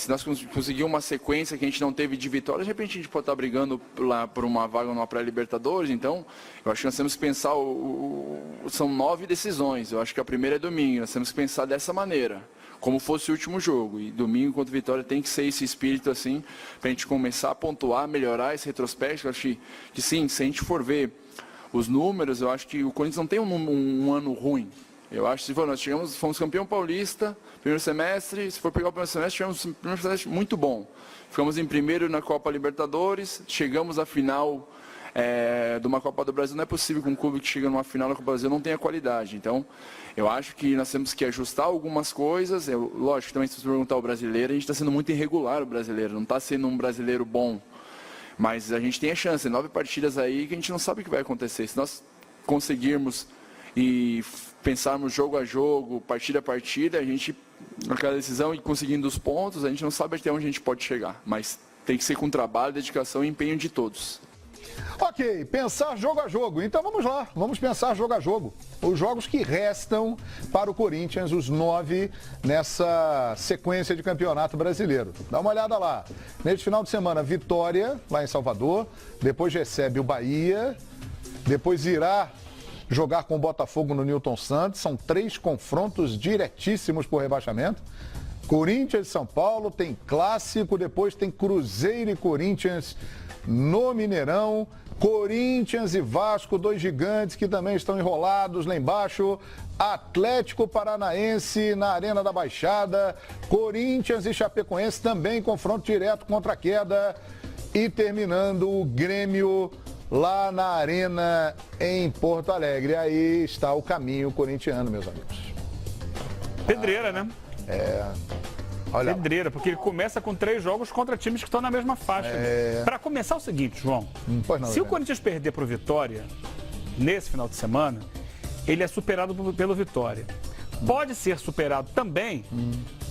se nós conseguirmos uma sequência que a gente não teve de vitórias, de repente a gente pode estar brigando lá por uma vaga numa pré-Libertadores. Então, eu acho que nós temos que pensar, são 9 decisões, eu acho que a primeira é domingo, nós temos que pensar dessa maneira, como fosse o último jogo. E domingo contra o Vitória tem que ser esse espírito assim, para a gente começar a pontuar, melhorar esse retrospecto. Eu acho que sim, se a gente for ver os números, eu acho que o Corinthians não tem um ano ruim. Eu acho que nós fomos campeão paulista, primeiro semestre, se for pegar o primeiro semestre, tivemos um primeiro semestre muito bom. Ficamos em primeiro na Copa Libertadores, chegamos à final de uma Copa do Brasil. Não é possível que um clube que chega numa final da Copa do Brasil não tenha qualidade. Então, eu acho que nós temos que ajustar algumas coisas. Lógico, também se você perguntar o brasileiro, a gente está sendo muito irregular o brasileiro, não está sendo um brasileiro bom. Mas a gente tem a chance, 9 partidas aí que a gente não sabe o que vai acontecer. Se nós conseguirmos e pensarmos jogo a jogo, partida a partida, a gente, naquela decisão e conseguindo os pontos, a gente não sabe até onde a gente pode chegar. Mas tem que ser com trabalho, dedicação e empenho de todos. Ok, pensar jogo a jogo. Então vamos lá, vamos pensar jogo a jogo. Os jogos que restam para o Corinthians, os 9 nessa sequência de campeonato brasileiro. Dá uma olhada lá. Neste final de semana, Vitória, lá em Salvador. Depois recebe o Bahia. Depois irá jogar com o Botafogo no Newton Santos. São 3 confrontos diretíssimos por rebaixamento. Corinthians e São Paulo, tem clássico, depois tem Cruzeiro e Corinthians no Mineirão. Corinthians e Vasco, 2 gigantes que também estão enrolados lá embaixo. Atlético Paranaense na Arena da Baixada. Corinthians e Chapecoense também confronto direto contra a queda. E terminando o Grêmio lá na Arena em Porto Alegre. Aí está o caminho corintiano, meus amigos. Pedreira, né? Olha, Pedreira, porque ele começa com 3 jogos contra times que estão na mesma faixa. Para começar, é o seguinte, João. Se o Corinthians perder para o Vitória, nesse final de semana, ele é superado pelo Vitória. Pode ser superado também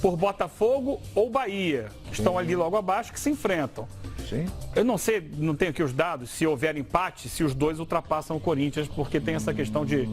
por Botafogo ou Bahia, que estão ali logo abaixo, que se enfrentam. Sim. Eu não sei, não tenho aqui os dados, se houver empate, se os dois ultrapassam o Corinthians, porque tem essa questão de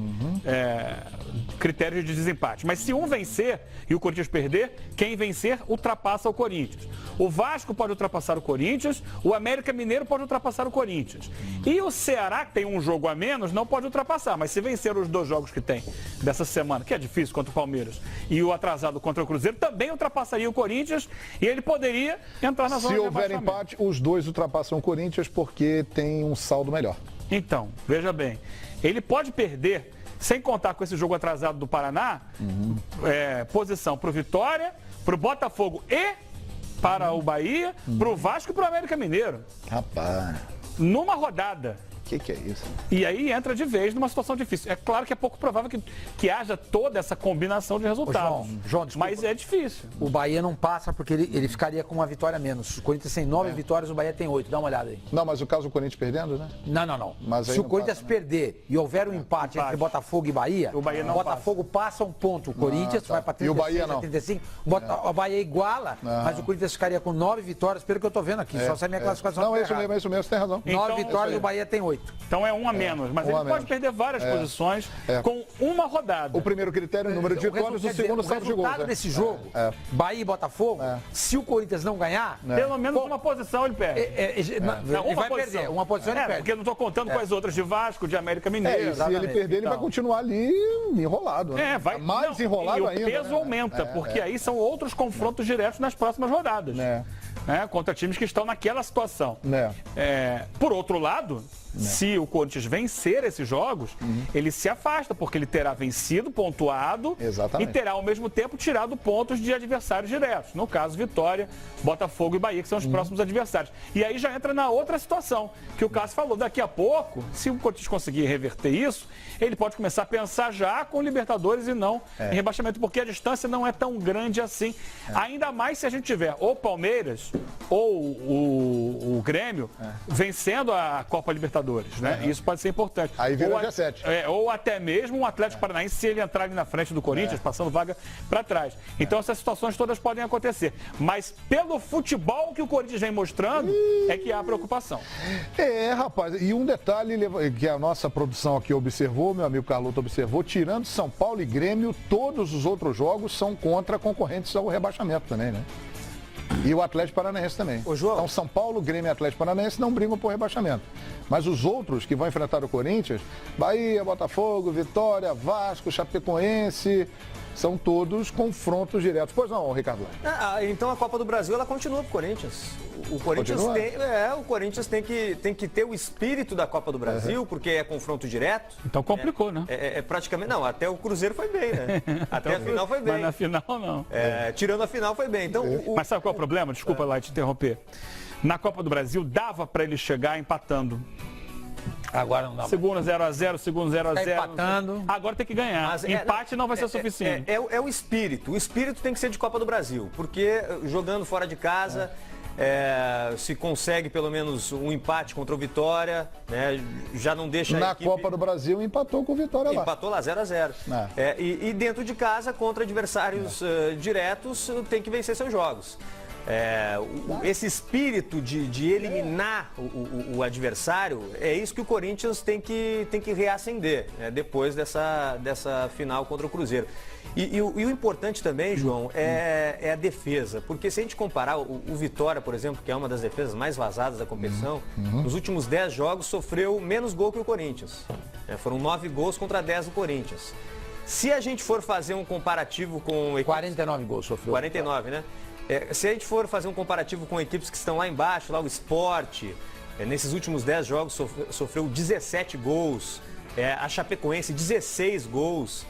critérios de desempate. Mas se um vencer e o Corinthians perder, quem vencer ultrapassa o Corinthians. O Vasco pode ultrapassar o Corinthians, o América Mineiro pode ultrapassar o Corinthians. E o Ceará, que tem um jogo a menos, não pode ultrapassar. Mas se vencer os 2 jogos que tem dessa semana, que é difícil contra o Palmeiras, e o atrasado contra o Cruzeiro, também ultrapassaria o Corinthians e ele poderia entrar na zona de rebaixamento. Se houver empate, os 2 ultrapassam o Corinthians porque tem um saldo melhor. Então, veja bem, ele pode perder, sem contar com esse jogo atrasado do Paraná, posição para o Vitória, para o Botafogo e para o Bahia, para o Vasco e para o América Mineiro. Rapaz, Numa rodada. que é isso? E aí entra de vez numa situação difícil. É claro que é pouco provável que haja toda essa combinação de resultados. João, desculpa. Mas é difícil. O Bahia não passa porque ele ficaria com uma vitória a menos. O Corinthians tem 9 vitórias, o Bahia tem 8. Dá uma olhada aí. Não, mas o caso do Corinthians perdendo, né? Não. Mas aí se o não Corinthians passa, perder e houver um empate entre Botafogo e Bahia, o Bahia não Botafogo passa um ponto. O Corinthians vai para 36, E o Bahia não. 35. O Bahia iguala, mas o Corinthians ficaria com 9 vitórias, pelo que eu estou vendo aqui. Só sai minha classificação. Não, é isso mesmo, você tem razão. 9 vitórias, o Bahia tem 8. Então é um a menos, mas ele pode perder várias posições com uma rodada. O primeiro critério é o número de vitórias, o segundo saldo de gols. O resultado desse jogo, Bahia e Botafogo, se o Corinthians não ganhar... Pelo menos uma posição ele perde. Ele vai perder, uma posição ele perde. Porque eu não estou contando com as outras de Vasco, de América Mineiro. E se ele perder, ele vai continuar ali enrolado. Né? Mais enrolado ainda. E o peso aumenta, porque aí são outros confrontos diretos nas próximas rodadas. Contra times que estão naquela situação. Por outro lado, se o Corinthians vencer esses jogos, ele se afasta, porque ele terá vencido, pontuado e terá ao mesmo tempo tirado pontos de adversários diretos. No caso, Vitória, Botafogo e Bahia, que são os próximos adversários. E aí já entra na outra situação, que o Cássio falou. Daqui a pouco, se o Corinthians conseguir reverter isso, ele pode começar a pensar já com Libertadores e não em rebaixamento, porque a distância não é tão grande assim. Ainda mais se a gente tiver ou Palmeiras ou o Grêmio vencendo a Copa Libertadores. Isso pode ser importante. Aí vira o dia 7. Ou até mesmo um Atlético Paranaense, se ele entrar ali na frente do Corinthians, passando vaga para trás. Então essas situações todas podem acontecer. Mas pelo futebol que o Corinthians vem mostrando, é que há preocupação. Rapaz, e um detalhe que a nossa produção aqui observou, meu amigo Carlotto observou, tirando São Paulo e Grêmio, todos os outros jogos são contra concorrentes ao rebaixamento também, né? E o Atlético Paranaense também. Ô, João. Então, São Paulo, Grêmio e Atlético Paranaense não brigam por rebaixamento. Mas os outros que vão enfrentar o Corinthians, Bahia, Botafogo, Vitória, Vasco, Chapecoense, são todos confrontos diretos. Pois não, Ricardo? Então a Copa do Brasil ela continua pro Corinthians. O Corinthians tem que ter o espírito da Copa do Brasil, porque é confronto direto. Então complicou, né? Praticamente. Não, até o Cruzeiro foi bem, né? Até a final foi bem. Mas na final não. Tirando a final foi bem. Então, Mas sabe qual é o problema? Desculpa lá te interromper. Na Copa do Brasil dava para ele chegar empatando. Agora não dá. Segundo 0-0, segundo 0-0. Empatando. Agora tem que ganhar. Mas empate não vai ser suficiente. É o espírito. O espírito tem que ser de Copa do Brasil, porque jogando fora de casa, se consegue pelo menos um empate contra o Vitória, né, já não deixa Na a equipe... Copa do Brasil empatou com o Vitória lá. Empatou lá 0-0. E dentro de casa, contra adversários diretos, tem que vencer seus jogos. Esse espírito de eliminar o adversário, é isso que o Corinthians tem que reacender, né, depois dessa final contra o Cruzeiro. E o importante também, João, é a defesa, porque se a gente comparar o Vitória, por exemplo, que é uma das defesas mais vazadas da competição, nos últimos 10 jogos sofreu menos gol que o Corinthians. Foram 9 gols contra 10 do Corinthians. Se a gente for fazer um comparativo com... 49 gols sofreu. 49, né? Se a gente for fazer um comparativo com equipes que estão lá embaixo, lá o Sport, nesses últimos 10 jogos sofreu 17 gols, a Chapecoense 16 gols,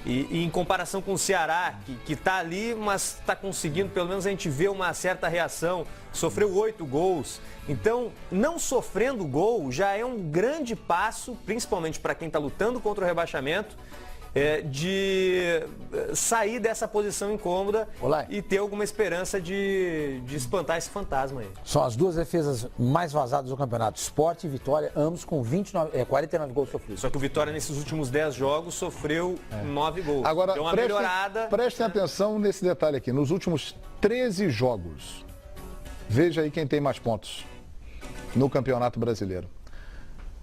e em comparação com o Ceará, que está ali, mas está conseguindo, pelo menos a gente vê uma certa reação, sofreu 8 gols. Então, não sofrendo gol já é um grande passo, principalmente para quem está lutando contra o rebaixamento, de sair dessa posição incômoda e ter alguma esperança de espantar esse fantasma aí. São as duas defesas mais vazadas do campeonato. Sport e Vitória, ambos com 49 gols sofridos. Só que o Vitória nesses últimos 10 jogos sofreu 9 gols. Agora, deu uma melhorada. Prestem atenção nesse detalhe aqui. Nos últimos 13 jogos, veja aí quem tem mais pontos no Campeonato Brasileiro.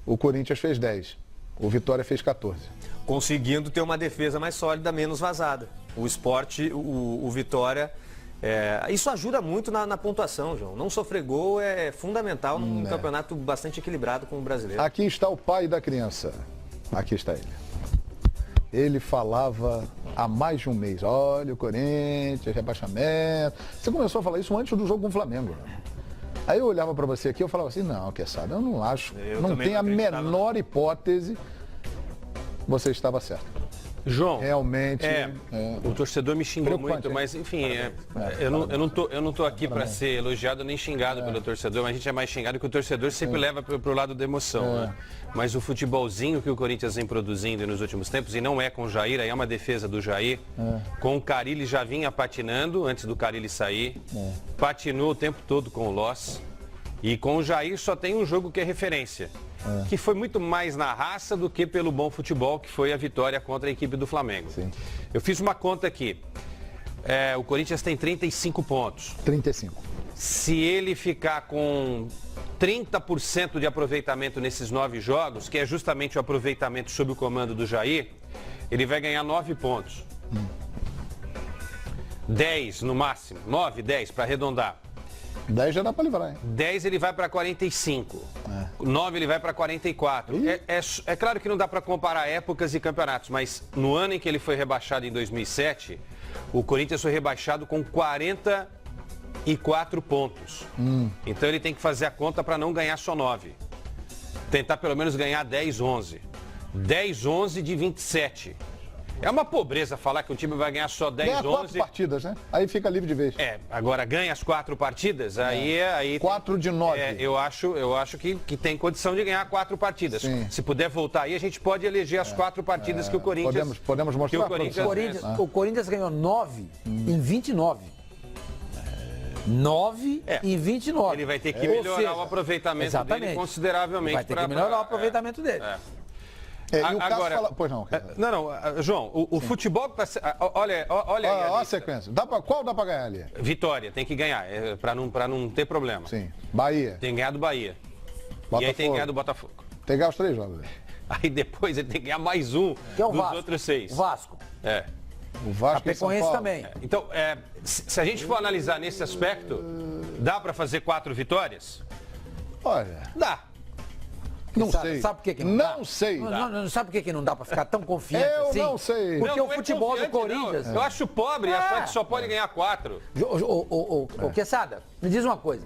O Corinthians fez 10, o Vitória fez 14. Conseguindo ter uma defesa mais sólida, menos vazada. O Sport, o Vitória, isso ajuda muito na pontuação, João. Não sofrer gol é fundamental num campeonato bastante equilibrado como o brasileiro. Aqui está o pai da criança. Aqui está ele. Ele falava há mais de um mês, olha o Corinthians, rebaixamento. Você começou a falar isso antes do jogo com o Flamengo, né? Aí eu olhava para você aqui e falava assim, não, Quesada, eu não acho. Não tem a menor hipótese. Você estava certo. João, realmente o torcedor me xingou muito, mas enfim, eu não tô aqui para ser elogiado nem xingado pelo torcedor, mas a gente é mais xingado que o torcedor sempre leva pro lado da emoção, né? Mas o futebolzinho que o Corinthians vem produzindo nos últimos tempos, e não é com o Jair, aí é uma defesa do Jair, com o Carille já vinha patinando antes do Carille sair, patinou o tempo todo com o Loss, e com o Jair só tem um jogo que é referência. Que foi muito mais na raça do que pelo bom futebol, que foi a vitória contra a equipe do Flamengo. Sim. Eu fiz uma conta aqui. O Corinthians tem 35 pontos. 35. Se ele ficar com 30% de aproveitamento nesses 9 jogos, que é justamente o aproveitamento sob o comando do Jair, ele vai ganhar 9 pontos. 10 no máximo. 9, 10 para arredondar. 10 já dá para livrar, hein? 10 ele vai para 45. 9 ele vai para 44. É claro que não dá para comparar épocas e campeonatos, mas no ano em que ele foi rebaixado em 2007, o Corinthians foi rebaixado com 44 pontos. Então ele tem que fazer a conta para não ganhar só 9. Tentar pelo menos ganhar 10, 11. 10, 11 de 27. É uma pobreza falar que o time vai ganhar só 10, 11. 4 partidas, né? Aí fica livre de vez. Agora ganha as 4 partidas, aí 4 de 9. Eu acho que tem condição de ganhar 4 partidas. Sim. Se puder voltar aí, a gente pode eleger as 4 partidas que o Corinthians... Podemos mostrar. O Corinthians ganhou 9 em 29. 9 em 29. Ele vai ter que melhorar o aproveitamento dele consideravelmente. Vai ter que melhorar o aproveitamento dele. E o agora, fala... Pois não. Não, João, o futebol... Olha a sequência. Qual dá para ganhar ali? Vitória, tem que ganhar, para não ter problema. Sim. Bahia. Tem que ganhar do Bahia. Botafogo. E aí tem que ganhar do Botafogo. Tem que ganhar os 3 jogos. Aí depois ele tem que ganhar mais um que é o dos Vasco. Outros 6. Vasco. O Vasco e São Paulo também. Então, se a gente for analisar nesse aspecto, dá para fazer 4 vitórias? Olha... Dá. Não sei. Sabe por que não dá? Não sei. Não sabe por que não dá para ficar tão confiante assim? Eu não sei. Porque Não, o futebol do Corinthians... Eu acho pobre achar que só pode ganhar 4. Ô, Quesada, me diz uma coisa.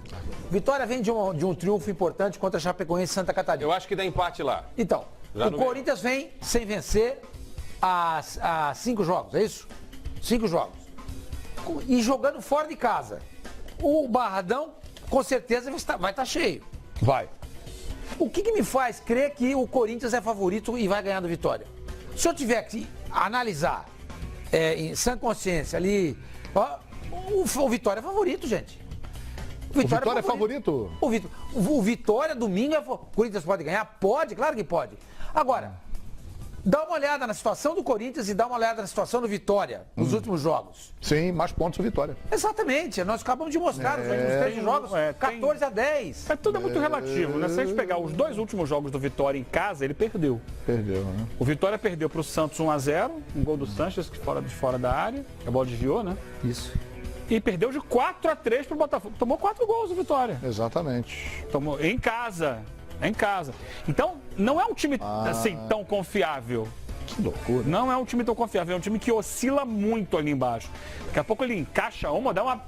Vitória vem de um triunfo importante contra a Chapecoense e Santa Catarina. Eu acho que dá empate lá. Então, o Corinthians vem sem vencer há 5 jogos, é isso? 5 jogos. E jogando fora de casa. O Barradão, com certeza, vai estar cheio. Vai. O que me faz crer que o Corinthians é favorito e vai ganhar do Vitória? Se eu tiver que analisar em sã consciência ali, o Vitória é favorito, gente. O Vitória é favorito? O Vitória domingo o Corinthians pode ganhar? Pode, claro que pode. Agora, dá uma olhada na situação do Corinthians e dá uma olhada na situação do Vitória nos últimos jogos. Sim, mais pontos do Vitória. Exatamente, nós acabamos de mostrar nos últimos 3 jogos, 14-10. Tudo é muito relativo, né? Se a gente pegar os 2 últimos jogos do Vitória em casa, ele perdeu. Perdeu, né? O Vitória perdeu para o Santos 1-0, um gol do Sanches de fora da área, a bola desviou, né? Isso. E perdeu de 4-3 para o Botafogo. Tomou 4 gols o Vitória. Exatamente. Tomou em casa. Em casa. Então, não é um time assim tão confiável. Que loucura. Não é um time tão confiável, é um time que oscila muito ali embaixo. Daqui a pouco ele encaixa uma, dá uma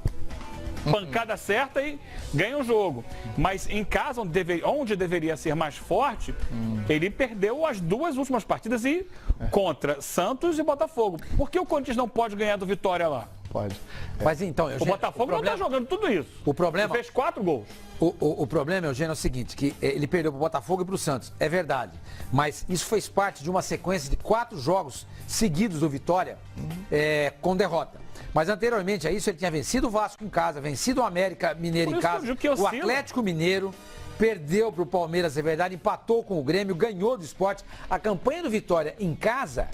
pancada certa e ganha o jogo. Mas em casa, onde deveria ser mais forte, ele perdeu as 2 últimas partidas contra Santos e Botafogo. Por que o Corinthians não pode ganhar do Vitória lá? Pode. Mas então, O Botafogo não está jogando tudo isso. O problema... Ele fez 4 gols. O problema, Eugênio, é o seguinte, que ele perdeu para o Botafogo e para o Santos. É verdade. Mas isso fez parte de uma sequência de 4 jogos seguidos do Vitória com derrota. Mas anteriormente a isso, ele tinha vencido o Vasco em casa, vencido o América Mineiro em casa, o Atlético Mineiro, perdeu para o Palmeiras, é verdade, empatou com o Grêmio, ganhou do Sport. A campanha do Vitória em casa,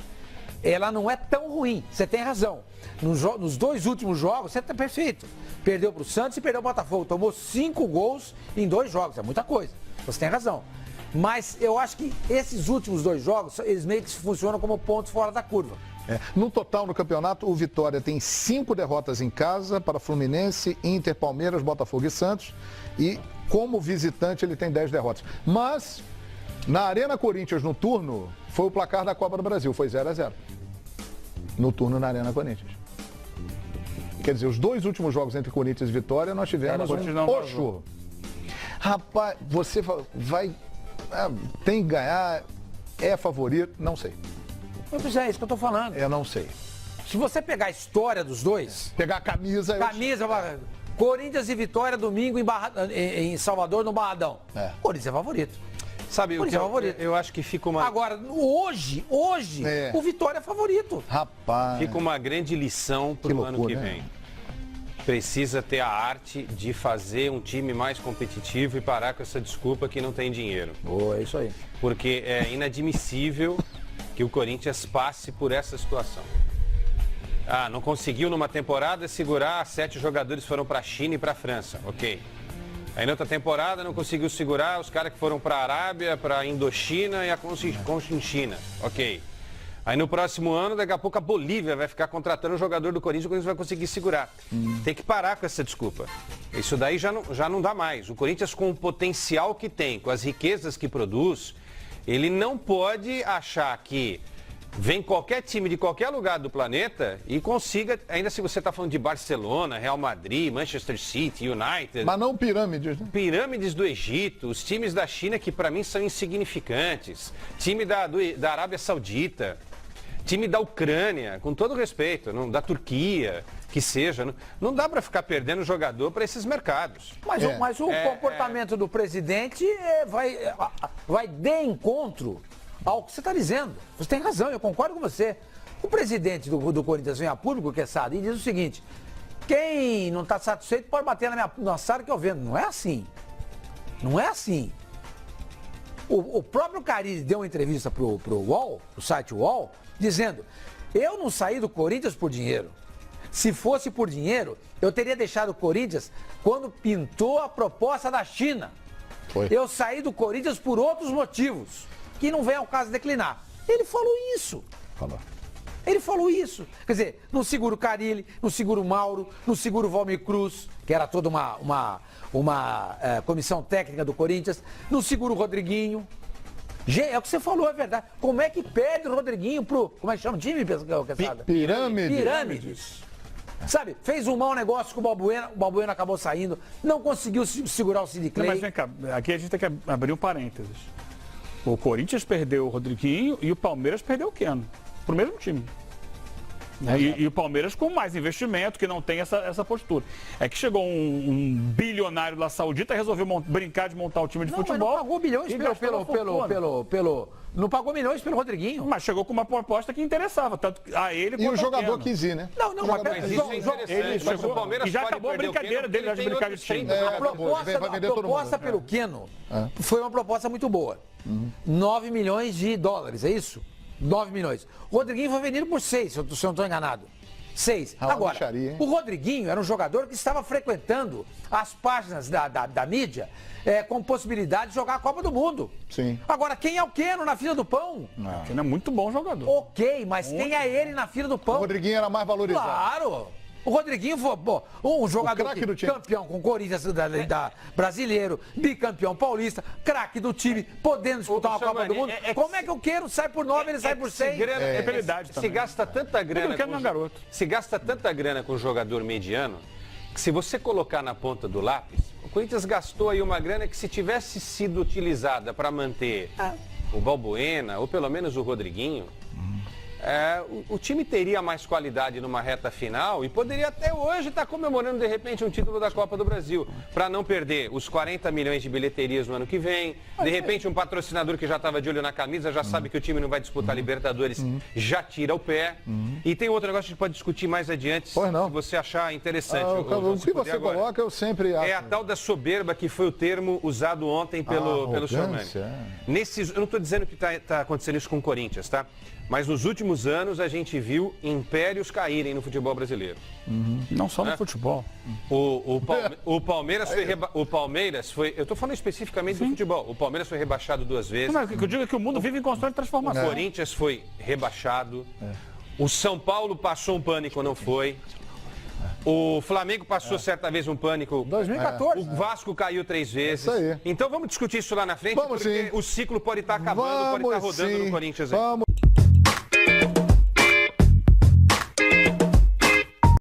ela não é tão ruim, você tem razão. Nos 2 últimos jogos, você está perfeito. Perdeu para o Santos e perdeu o Botafogo. Tomou 5 gols em 2 jogos, é muita coisa. Você tem razão. Mas eu acho que esses últimos 2 jogos, eles meio que funcionam como pontos fora da curva. No total, no campeonato, o Vitória tem 5 derrotas em casa para Fluminense, Inter, Palmeiras, Botafogo e Santos. E como visitante, ele tem 10 derrotas. Mas, na Arena Corinthians, no turno, foi o placar da Copa do Brasil, foi 0-0. No turno na Arena Corinthians. Quer dizer, os 2 últimos jogos entre Corinthians e Vitória, nós tivemos um churro. Rapaz, você vai... tem que ganhar, é favorito, não sei. Mas é isso que eu tô falando. Eu não sei. Se você pegar a história dos dois... Pegar a camisa... Corinthians e Vitória, domingo em Salvador, no Barradão. Corinthians é favorito. Sabe o que eu acho que fica uma... Agora, hoje, o Vitória é favorito. Rapaz... Fica uma grande lição para o ano que vem. Precisa ter a arte de fazer um time mais competitivo e parar com essa desculpa que não tem dinheiro. É isso aí. Porque é inadmissível que o Corinthians passe por essa situação. Não conseguiu numa temporada segurar, 7 jogadores foram para a China e para a França. Ok. Aí na outra temporada não conseguiu segurar os caras que foram para a Arábia, para a Indochina e a Conchinchina. Ok. Aí no próximo ano, daqui a pouco a Bolívia vai ficar contratando um jogador do Corinthians e o Corinthians vai conseguir segurar. Tem que parar com essa desculpa. Isso daí já não dá mais. O Corinthians, com o potencial que tem, com as riquezas que produz, ele não pode achar que vem qualquer time de qualquer lugar do planeta e consiga, ainda se você está falando de Barcelona, Real Madrid, Manchester City, United... Mas não pirâmides, né? Pirâmides do Egito, os times da China que para mim são insignificantes, time da Arábia Saudita, time da Ucrânia, com todo respeito, da Turquia, que seja, não dá para ficar perdendo jogador para esses mercados. Mas o comportamento do presidente vai de encontro ao que você está dizendo. Você tem razão, eu concordo com você. O presidente do Corinthians vem a público, Quesada, e diz o seguinte: quem não está satisfeito pode bater na minha sala que eu vendo. Não é assim. Não é assim. O próprio Carille deu uma entrevista pro UOL, pro site UOL, dizendo: eu não saí do Corinthians por dinheiro. Se fosse por dinheiro, eu teria deixado o Corinthians quando pintou a proposta da China. Eu saí do Corinthians por outros motivos, que não vem ao caso declinar. Ele falou isso. Ele falou isso. Quer dizer, não segura o Carille, não segura o Mauro, não segura o Valmir Cruz, que era toda uma comissão técnica do Corinthians, não segura o Rodriguinho. É o que você falou, é verdade. Como é que perde o Rodriguinho pro... Como é que chama o time, Quesada? Pirâmides. Sabe, fez um mau negócio com o Balbuena acabou saindo, não conseguiu segurar o Sid Clay. Mas vem cá, aqui a gente tem que abrir um parênteses. O Corinthians perdeu o Rodriguinho e o Palmeiras perdeu o Keno, pro mesmo time. E o Palmeiras com mais investimento, que não tem essa postura. É que chegou um bilionário da Saudita e resolveu brincar de montar o time de futebol. Mas não pagou bilhões não pagou milhões pelo Rodriguinho. Mas chegou com uma proposta que interessava, tanto a ele quanto o jogador quis ir, né? Mas isso é interessante. Mas o Palmeiras e já acabou a brincadeira dele de brincar de time. A proposta pelo Keno foi uma proposta muito boa. 9 milhões de dólares, é isso? 9 milhões. O Rodriguinho foi vendido por 6, se eu não estou enganado. 6. Agora, o Rodriguinho era um jogador que estava frequentando as páginas da mídia com possibilidade de jogar a Copa do Mundo. Sim. Agora, quem é o Keno na fila do pão? O Keno é muito bom jogador. Ok, mas quem é ele na fila do pão? O Rodriguinho era mais valorizado. Claro! O Rodriguinho foi um jogador campeão com o Corinthians brasileiro, bicampeão paulista, craque do time, podendo disputar uma Copa do Mundo. Como é que o Keno sai por 9 ele sai por 6? Se gasta tanta grana. Se gasta tanta grana com um jogador mediano, que se você colocar na ponta do lápis, o Corinthians gastou aí uma grana que se tivesse sido utilizada para manter o Balbuena, ou pelo menos o Rodriguinho, o time teria mais qualidade numa reta final e poderia até hoje estar comemorando de repente um título da Copa do Brasil, para não perder os 40 milhões de bilheterias no ano que vem, de repente um patrocinador que já estava de olho na camisa, já sabe que o time não vai disputar Libertadores, já tira o pé. E tem outro negócio que a gente pode discutir mais adiante, se você achar interessante. O que você coloca, eu sempre acho. É a tal da soberba, que foi o termo usado ontem pelo Sormani. Eu não estou dizendo que está acontecendo isso com o Corinthians, tá? Mas nos últimos anos a gente viu impérios caírem no futebol brasileiro. Não só no futebol. O Palmeiras foi... Eu estou falando especificamente do futebol. O Palmeiras foi rebaixado 2 vezes. Mas o que eu digo é que o mundo vive em constante transformação. O Corinthians foi rebaixado. O São Paulo passou um pânico, não foi. O Flamengo passou certa vez um pânico. 2014. O Vasco caiu 3 vezes. Isso aí. então vamos discutir isso lá na frente, porque o ciclo pode estar acabando, pode estar rodando no Corinthians aí.